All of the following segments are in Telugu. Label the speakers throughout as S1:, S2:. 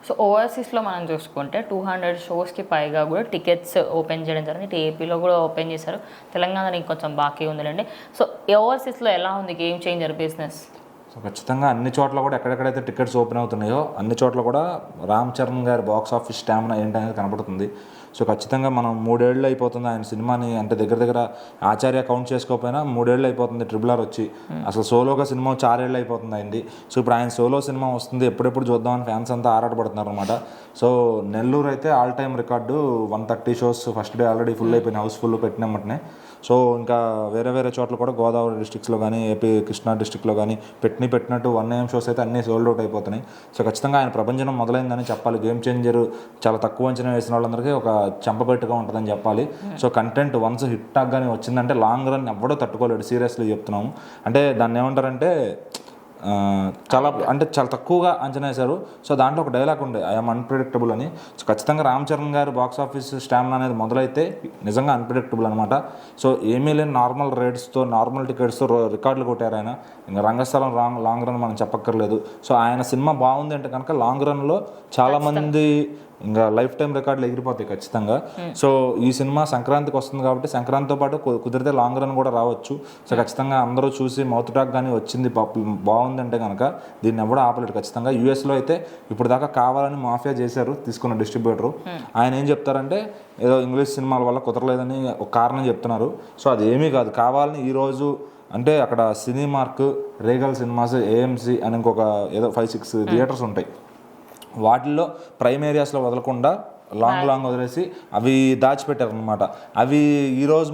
S1: సో ఓవర్సీస్లో మనం చూసుకుంటే 200 షోస్కి పైగా కూడా టికెట్స్ ఓపెన్ చేయడం జరిగింది. ఇటు ఏపీలో కూడా ఓపెన్ చేశారు, తెలంగాణలో ఇంకొంచెం బాకీ ఉందండి. సో ఓవర్సీస్లో ఎలా ఉంది గేమ్ చేంజర్ బిజినెస్?
S2: సో ఖచ్చితంగా అన్ని చోట్ల కూడా ఎక్కడెక్కడైతే టికెట్స్ ఓపెన్ అవుతున్నాయో అన్ని చోట్ల కూడా రామ్ చరణ్ గారి బాక్స్ ఆఫీస్ స్టామినా ఏంటనేది కనబడుతుంది. సో ఖచ్చితంగా మనం 3 ఏళ్ళు అయిపోతుంది ఆయన సినిమాని, అంటే దగ్గర ఆచార్య కౌంట్ చేసుకోకపోయినా 3 ఏళ్ళు అయిపోతుంది RRR వచ్చి. అసలు సోలోగా సినిమా 6 ఏళ్ళు అయిపోతుంది అయింది. సో ఇప్పుడు ఆయన సోలో సినిమా వస్తుంది, ఎప్పుడెప్పుడు చూద్దామని ఫ్యాన్స్ అంతా ఆరాటపడుతున్నారు అనమాట. సో నెల్లూరు అయితే all time record 130 shows first day already full అయిపోయినాయి, హౌస్ఫుల్ పెట్టినమ్మటనే. సో ఇంకా వేరే చోట్ల కూడా గోదావరి డిస్ట్రిక్ట్స్లో కానీ ఏపీ కృష్ణా డిస్ట్రిక్ట్లో కానీ పెట్టినట్టు 1 AM షోస్ అయితే అన్నీ సోల్డ్ అవుట్ అయిపోతున్నాయి. సో ఖచ్చితంగా ఆయన ప్రపంచం మొదలైందని చెప్పాలి. గేమ్ చేంజర్ చాలా తక్కువ అంచనా వేసిన వాళ్ళందరికీ ఒక చెంపపెట్టుగా ఉంటుందని చెప్పాలి. So content once hit talk కానీ వచ్చిందంటే లాంగ్ రన్ ఎవడో తట్టుకోలేడు, సీరియస్లీ చెప్తున్నాము. అంటే దాన్ని ఏమంటారంటే చాలా తక్కువగా అంచనా వేశారు. సో దాంట్లో ఒక డైలాగ్ ఉండే, ఐఎమ్ అన్ప్రిడిక్టబుల్ అని. సో ఖచ్చితంగా రామ్ చరణ్ గారు బాక్స్ ఆఫీస్ స్టామినా అనేది మొదలైతే నిజంగా అన్ప్రిడిక్టబుల్ అనమాట. సో ఏమీ లేని నార్మల్ రేట్స్తో నార్మల్ టికెట్స్తో రికార్డులు కొట్టారు ఆయన. ఇంకా రంగస్థలం లాంగ్ రన్ మనం చెప్పక్కర్లేదు. సో ఆయన సినిమా బాగుంది అంటే కనుక లాంగ్ రన్లో చాలామంది ఇంకా లైఫ్ టైం రికార్డులు ఎగిరిపోతాయి ఖచ్చితంగా. సో ఈ సినిమా సంక్రాంతికి వస్తుంది కాబట్టి సంక్రాంతితో పాటు కుదిరితే లాంగ్ రన్ కూడా రావచ్చు. సో ఖచ్చితంగా అందరూ చూసి మౌత్ టాక్ కానీ వచ్చింది బాగుంది అంటే కనుక దీన్ని ఎవడో ఆపలేడు ఖచ్చితంగా. యూఎస్లో అయితే ఇప్పుడు దాకా కావాలని మాఫియా చేశారు తీసుకున్న డిస్ట్రిబ్యూటరు. ఆయన ఏం చెప్తారంటే ఏదో ఇంగ్లీష్ సినిమాల వల్ల కుదరలేదని ఒక కారణం చెప్తున్నారు. సో అది ఏమీ కాదు, కావాలని ఈరోజు అంటే అక్కడ సినీమార్క్, రేగల్ సినిమాస్, ఏఎంసీ అని ఇంకొక ఏదో 5-6 థియేటర్స్ ఉంటాయి. వాటిల్లో ప్రైమ్ ఏరియాస్లో వదలకుండా లాంగ్ వదిలేసి అవి దాచిపెట్టారు అనమాట. అవి ఈరోజు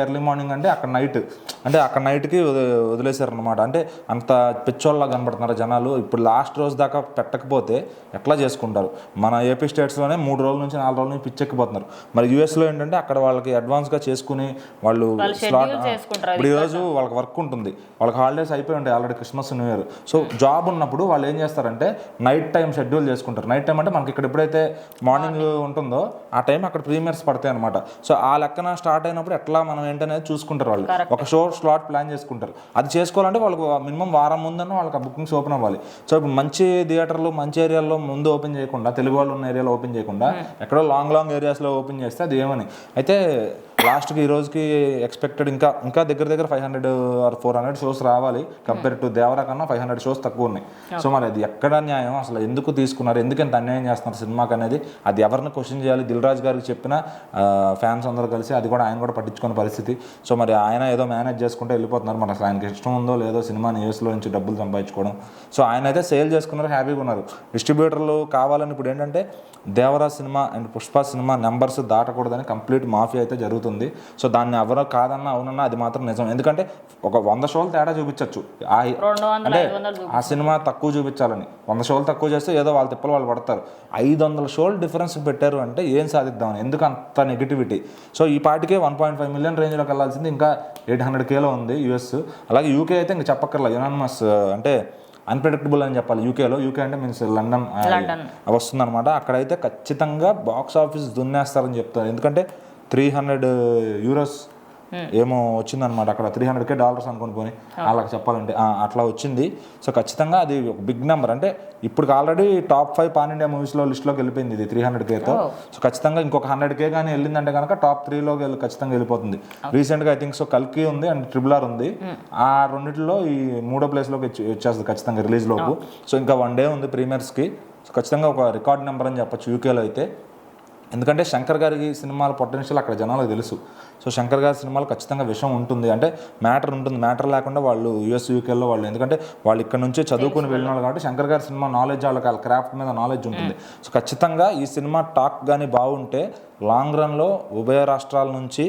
S2: ఎర్లీ మార్నింగ్ అంటే అక్కడ నైట్కి వదిలేశారు అనమాట. అంటే అంత పిచ్చోళ్ళ కనబడుతున్నారు జనాలు. ఇప్పుడు లాస్ట్ రోజు దాకా పెట్టకపోతే ఎట్లా చేసుకుంటారు? మన ఏపీ స్టేట్స్లోనే 3 రోజుల నుంచి 4 రోజుల నుంచి పిచ్చెక్కిపోతున్నారు. మరి యూఎస్లో ఏంటంటే అక్కడ వాళ్ళకి అడ్వాన్స్గా చేసుకుని వాళ్ళు స్లాట్, ఇప్పుడు ఈరోజు వాళ్ళకి వర్క్ ఉంటుంది, వాళ్ళకి హాలిడేస్ అయిపోయి ఉంటాయి already Christmas new year. So job ఉన్నప్పుడు వాళ్ళు ఏం చేస్తారంటే నైట్ టైం షెడ్యూల్ చేసుకుంటారు. నైట్ టైం అంటే మనకి ఇక్కడ ఎప్పుడైతే మార్నింగ్ ఉంటుందో ఆ టైం అక్కడ ప్రీమియర్స్ పడతాయి అనమాట. సో ఆ లెక్కన స్టార్ట్ అయినప్పుడు ఎట్లా మనం ఏంటనేది చూసుకుంటారు వాళ్ళు. ఒక షో స్లాట్ ప్లాన్ చేసుకుంటారు. అది చేసుకోవాలంటే వాళ్ళకి మినిమం వారం ముందన్న వాళ్ళకి ఆ బుకింగ్స్ ఓపెన్ అవ్వాలి. సో ఇప్పుడు మంచి థియేటర్లు మంచి ఏరియాల్లో ముందు ఓపెన్ చేయకుండా, తెలుగు వాళ్ళు ఉన్న ఏరియాలో ఓపెన్ చేయకుండా ఎక్కడో లాంగ్ ఏరియాస్లో ఓపెన్ చేస్తే అది ఏమని అయితే లాస్ట్కి ఈ రోజుకి ఎక్స్పెక్టెడ్ ఇంకా దగ్గర 500 or 400 షోస్ రావాలి. కంపేర్ టు దేవరా కన్నా 500 షోస్ తక్కువ ఉన్నాయి. సో మరి అది ఎక్కడ న్యాయం? అసలు ఎందుకు తీసుకున్నారు? ఎందుకు ఎంత అన్యాయం చేస్తున్నారు సినిమాకి అనేది అది ఎవరిని క్వశ్చన్ చేయాలి? దిల్ రాజు గారికి చెప్పిన ఫ్యాన్స్ అందరూ కలిసి అది కూడా ఆయన కూడా పట్టించుకునే పరిస్థితి. సో మరి ఆయన ఏదో మేనేజ్ చేసుకుంటే వెళ్ళిపోతున్నారు. మరి అసలు ఆయనకి ఇష్టం ఉందో లేదో సినిమాని యూఎస్లో నుంచి డబ్బులు సంపాదించుకోవడం. సో ఆయన అయితే సేల్ చేసుకున్నారు, హ్యాపీగా ఉన్నారు. డిస్ట్రిబ్యూటర్లు కావాలని ఇప్పుడు ఏంటంటే Devara cinema and Pushpa cinema numbers దాటకూడదని కంప్లీట్ మాఫియా అయితే జరుగుతుంది. సో దాన్ని ఎవరో కాదన్నా అవునన్నా అది మాత్రం నిజం. ఎందుకంటే ఒక 100 షోలు తేడా చూపించవచ్చు అంటే ఆ సినిమా తక్కువ చూపించాలని. 100 షోలు తక్కువ చేస్తే ఏదో వాళ్ళ తిప్పలు వాళ్ళు పడతారు. 500 షోలు డిఫరెన్స్ పెట్టారు అంటే ఏం సాధిద్దామని, ఎందుకు అంత నెగిటివిటీ? సో ఈ పాటికే 1.5 మిలియన్ రేంజ్లోకి వెళ్ళాల్సింది ఇంకా 800Kలో ఉంది యూఎస్. అలాగే యూకే అయితే ఇంక చెప్పక్కర్లా, యునానిమస్ అంటే అన్ప్రెడిక్టబుల్ అని చెప్పాలి. యూకే అంటే మీన్స్ లండన్ వస్తుంది అనమాట. అక్కడైతే ఖచ్చితంగా బాక్స్ ఆఫీస్ దున్నేస్తారని చెప్తారు. ఎందుకంటే €300 ఏమో వచ్చిందనమాట. అక్కడ $300K అనుకుని పోనీ వాళ్ళకి చెప్పాలంటే అట్లా వచ్చింది. సో ఖచ్చితంగా అది ఒక బిగ్ నెంబర్. అంటే ఇప్పుడు ఆల్రెడీ టాప్ 5 పాన్ ఇండియా మూవీస్లో లిస్ట్లోకి వెళ్ళిపోయింది ఇది 300Kతో. సో ఖచ్చితంగా ఇంకొక 100K కానీ వెళ్ళిందంటే కనుక టాప్ 3లోకి ఖచ్చితంగా వెళ్ళిపోతుంది. రీసెంట్గా ఐ థింక్ సో కల్కి ఉంది అండ్ RRR ఉంది. ఆ రెండిట్లో ఈ 3వ ప్లేస్లోకి వచ్చేస్తుంది ఖచ్చితంగా రిలీజ్లోపు. సో ఇంకా 1 డే ఉంది ప్రీమియర్స్కి. సో ఖచ్చితంగా ఒక రికార్డ్ నెంబర్ అని చెప్పొచ్చు యూకేలో అయితే. ఎందుకంటే శంకర్ గారి సినిమాల పొటెన్షియల్ అక్కడ జనాలకు తెలుసు. సో శంకర్ గారి సినిమాలు ఖచ్చితంగా విషయం ఉంటుంది, అంటే మ్యాటర్ ఉంటుంది. మ్యాటర్ లేకుండా వాళ్ళు యూకేలో వాళ్ళు, ఎందుకంటే వాళ్ళు ఇక్కడ నుంచి చదువుకుని వెళ్ళిన వాళ్ళు కాబట్టి శంకర్ గారి సినిమా నాలెడ్జ్, వాళ్ళకి వాళ్ళ క్రాఫ్ట్ మీద నాలెడ్జ్ ఉంటుంది. సో ఖచ్చితంగా ఈ సినిమా టాక్ కానీ బాగుంటే లాంగ్ రన్లో ఉభయ రాష్ట్రాల నుంచి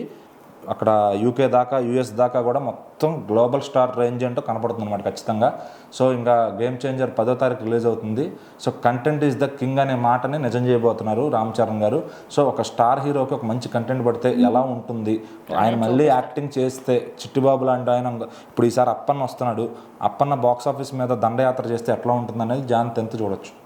S2: అక్కడ యూకే దాకా యూఎస్ దాకా కూడా మొత్తం గ్లోబల్ స్టార్ రేంజ్ అంటూ కనపడుతుంది అనమాట ఖచ్చితంగా. సో ఇంకా గేమ్ చేంజర్ 10వ తారీఖు రిలీజ్ అవుతుంది. So content is the king అనే మాటని నిజం చేయబోతున్నారు రామ్ చరణ్ గారు. సో ఒక స్టార్ హీరోకి ఒక మంచి కంటెంట్ పడితే ఎలా ఉంటుంది, ఆయన మళ్ళీ యాక్టింగ్ చేస్తే చిట్టిబాబు లాంటి ఆయన ఇప్పుడు ఈసారి అప్పన్న వస్తున్నాడు, అప్పన్న బాక్స్ ఆఫీస్ మీద దండయాత్ర చేస్తే ఎట్లా ఉంటుంది అనేది జాన్ 10th చూడొచ్చు.